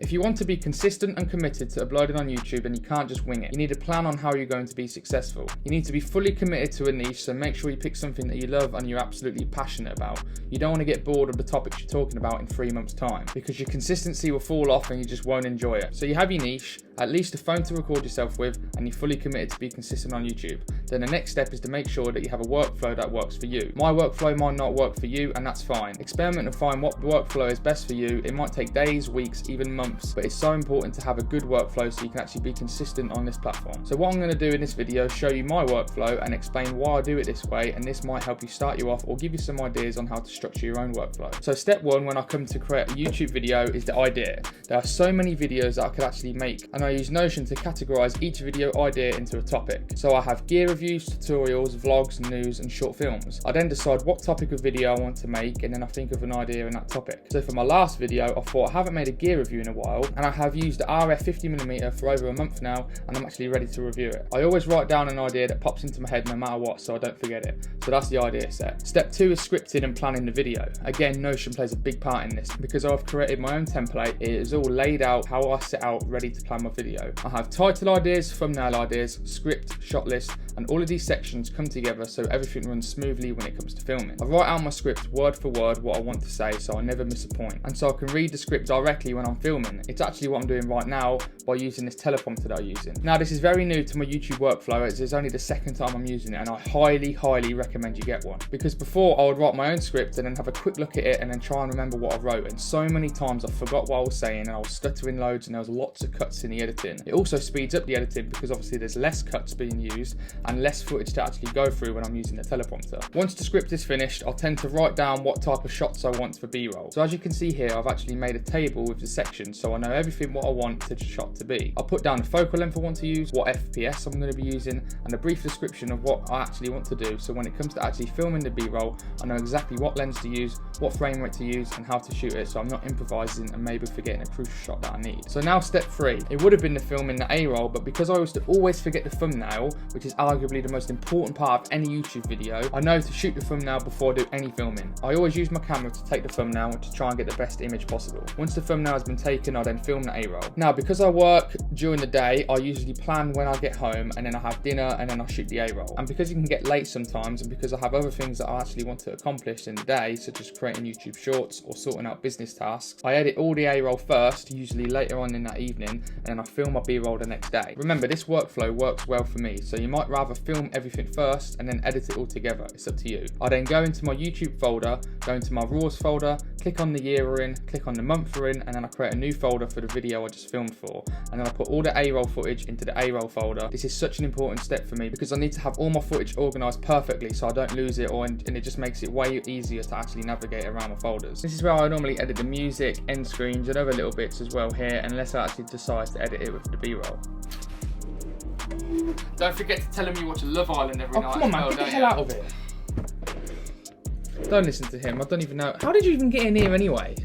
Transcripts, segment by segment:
If you want to be consistent and committed to uploading on YouTube, then you can't just wing it. You need a plan on how you're going to be successful. You need to be fully committed to a niche, so make sure you pick something that you love and you're absolutely passionate about. You don't want to get bored of the topics you're talking about in 3 months' time, because your consistency will fall off and you just won't enjoy it. So you have your niche, at least a phone to record yourself with, and you're fully committed to be consistent on YouTube. Then the next step is to make sure that you have a workflow that works for you. My workflow might not work for you, and that's fine. Experiment and find what workflow is best for you. It might take days, weeks, even months, but it's so important to have a good workflow so you can actually be consistent on this platform. So what I'm going to do in this video is show you my workflow and explain why I do it this way, and this might help you start you off or give you some ideas on how to structure your own workflow. So step one, when I come to create a YouTube video, is the idea. There are so many videos that I could actually make, and I use Notion to categorize each video idea into a topic. So I have gear reviews, tutorials, vlogs, news, and short films. I then decide what topic of video I want to make, and then I think of an idea in that topic. So for my last video, I thought I haven't made a gear review in a while, and I have used the RF 50mm for over a month now, and I'm actually ready to review it. I always write down an idea that pops into my head no matter what, so I don't forget it. So that's the idea set. Step two is scripting and planning the video. Again, Notion plays a big part in this, because I've created my own template. It is all laid out how I set out ready to plan my video. I have title ideas, thumbnail ideas, script, shot list, and all of these sections come together so everything runs smoothly when it comes to filming. I write out my script word for word what I want to say, so I never miss a point, and so I can read the script directly when I'm filming. It's actually what I'm doing right now by using this teleprompter that I'm using. Now this is very new to my YouTube workflow, as it's only the second time I'm using it, and I highly recommend you get one, because before I would write my own script and then have a quick look at it and then try and remember what I wrote, and so many times I forgot what I was saying and I was stuttering loads and there was lots of cuts in the editing. It also speeds up the editing because obviously there's less cuts being used and less footage to actually go through when I'm using the teleprompter. Once the script is finished, I'll tend to write down what type of shots I want for B-roll. So as you can see here, I've actually made a table with the sections so I know everything what I want the shot to be. I'll put down the focal length I want to use, what FPS I'm going to be using, and a brief description of what I actually want to do, so when it comes to actually filming the B-roll, I know exactly what lens to use, what frame rate to use, and how to shoot it, so I'm not improvising and maybe forgetting a crucial shot that I need. So now step three. It would have been the filming the A-roll, but because I used to always forget the thumbnail, which is arguably the most important part of any YouTube video, I know to shoot the thumbnail before I do any filming. I always use my camera to take the thumbnail to try and get the best image possible. Once the thumbnail has been taken, I then film the A-roll. Now because I work during the day, I usually plan when I get home, and then I have dinner, and then I shoot the A-roll. And because you can get late sometimes, and because I have other things that I actually want to accomplish in the day, such as creating YouTube shorts or sorting out business tasks, I edit all the A-roll first, usually later on in that evening, and then I film my B-roll the next day. Remember, this workflow works well for me, so you might rather film everything first and then edit it all together. It's up to you. I then go into my YouTube folder, go into my raws folder, click on the year we're in, click on the month we're in, and then I create a new folder for the video I just filmed for, and then I put all the A-roll footage into the A-roll folder. This is such an important step for me because I need to have all my footage organized perfectly so I don't lose it, and it just makes it way easier to actually navigate around my folders. This is where I normally edit the music, end screens, and other little bits as well here, unless I actually decide to edit it with the B-roll. Don't forget to tell him you watch Love Island every night. Come on, man, get the hell out of it. Don't listen to him. I don't even know. How did you even get in here anyway?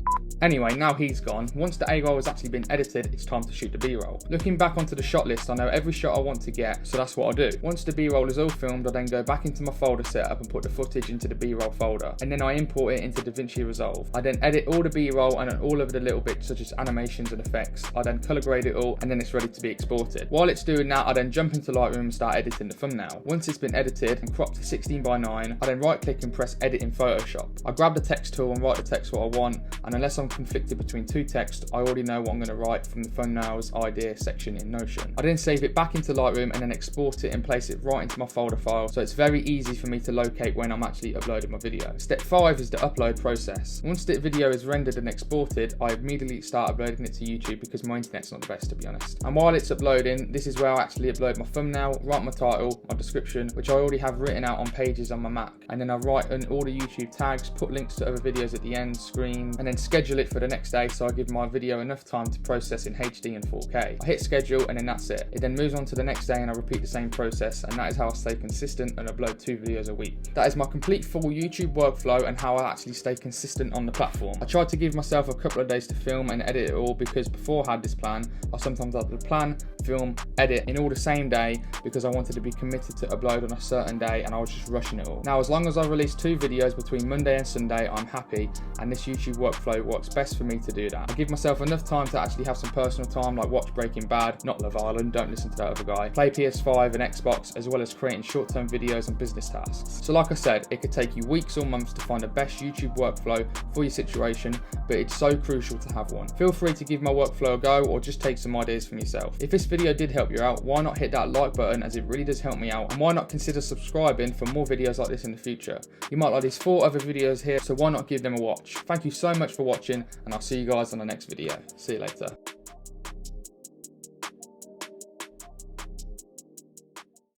Anyway, now he's gone. Once the A-roll has actually been edited, it's time to shoot the B-roll. Looking back onto the shot list, I know every shot I want to get, so that's what I do. Once the B-roll is all filmed, I then go back into my folder setup and put the footage into the B-roll folder, and then I import it into DaVinci Resolve. I then edit all the B-roll and all of the little bits such as animations and effects. I then color grade it all, and then it's ready to be exported. While it's doing that, I then jump into Lightroom and start editing the thumbnail. Once it's been edited and cropped to 16:9, I then right click and press edit in Photoshop. I grab the text tool and write the text what I want, and unless I'm conflicted between two texts, I already know what I'm going to write from the thumbnails idea section in Notion. I then save it back into Lightroom and then export it and place it right into my folder file, so it's very easy for me to locate when I'm actually uploading my video. Step 5 is the upload process. Once the video is rendered and exported, I immediately start uploading it to YouTube because my internet's not the best, to be honest. And while it's uploading, this is where I actually upload my thumbnail, write my title, my description, which I already have written out on pages on my Mac, and then I write in all the YouTube tags, put links to other videos at the end screen, and then schedule it for the next day so I give my video enough time to process in HD and 4K. I hit schedule and then that's it. It then moves on to the next day and I repeat the same process, and that is how I stay consistent and upload 2 videos a week. That is my complete full YouTube workflow and how I actually stay consistent on the platform. I tried to give myself a couple of days to film and edit it all because before I had this plan, I sometimes had the plan, film, edit in all the same day because I wanted to be committed to upload on a certain day and I was just rushing it all. Now, as long as I release 2 videos between Monday and Sunday, I'm happy, and this YouTube workflow works best for me to do that. I give myself enough time to actually have some personal time, like watch Breaking Bad, not Love Island, don't listen to that other guy, play PS5 and Xbox, as well as creating short-term videos and business tasks. So like I said, it could take you weeks or months to find the best YouTube workflow for your situation, but it's so crucial to have one. Feel free to give my workflow a go or just take some ideas from yourself. If this video did help you out, why not hit that like button, as it really does help me out, and why not consider subscribing for more videos like this in the future. You might like these 4 other videos here, so why not give them a watch. Thank you so much for watching, and I'll see you guys on the next video. See you later.